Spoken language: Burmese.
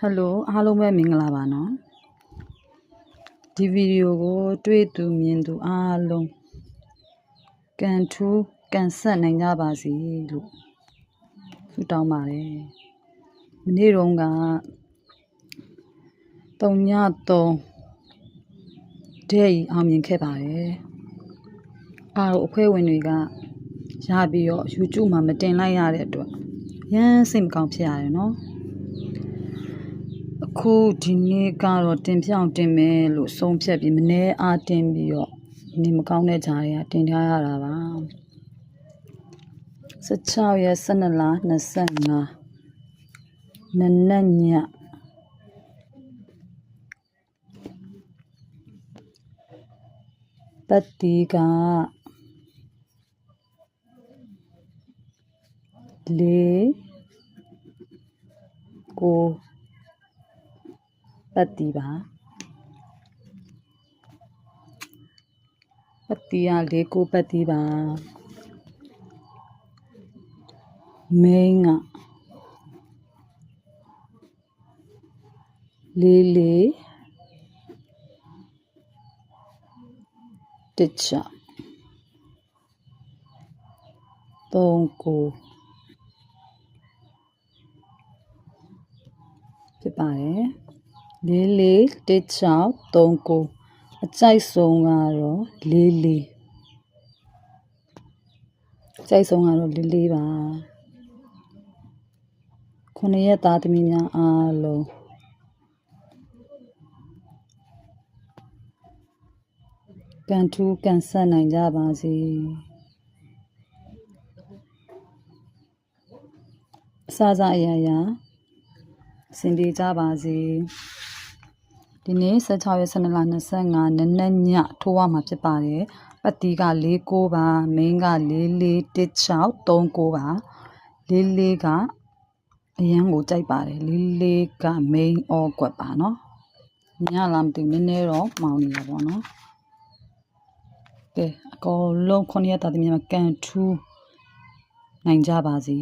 Hello အားလုံးပဲမင်္ဂလာပါနော်ဒီဗီဒီယိုကိုတွေ့သူမြင်သူအားလုံးကန်ထူးကန်ဆက်နိုင်ကြပါစေလို့ဆုတောင်းပါတယ်မနေ့တုန်းက3-3တဲ့အောင်မြင်ခဲ့ပါတယ်အားတို့အဖွဲ့ဝင်တွေကရပြီးတော့ YouTube မှာမတင်လိုက်ရတဲ့အတွက်ရမ်းစိတ်မကောင်းဖြစ်ရတယ်နော်အခုဒီနေ့ကတော့တင်ပြောင်းတင်မယ်လို့ဆုံးဖြတ်ပြီးမနေ့အားတင်ပြီးတော့နေမကောင်းတဲ့ကြားတွေကတင်ထားရတာပါ16ရက်12လ25နနက်ညပတ်တီကကိုပတ်တီပါပတ်တီကကိုပတ်တီပါမင်းကတချ39ဖြစ်ပါတယ်441639အကြိုက်ဆုံးကတော့44အကြိုက်ဆုံးကတော့44ပါ9ရက်သားသမီးများအားလုံးကန်ထူးကန်ဆက်နိုင်ကြပါစေအစစအရာရာအဆင်ပြေကြပါစေဒီနေ့16ရက်12လ25နနက်ညထိုးရမှာဖြစ်ပါတယ်ပတ်တီက49ပါမင်းက441639ပါ44ကအရန်ကိုကြိုက်ပါတယ်44က main အော်ကွက်ပါနော်ညလာမသိနည်းနည်းတော့မောင်းနေတာပေါ့နော်ကဲအကောင်လုံး9ရက်တာသမီးမှာကန်ထူးနိုင်ကြပါစေ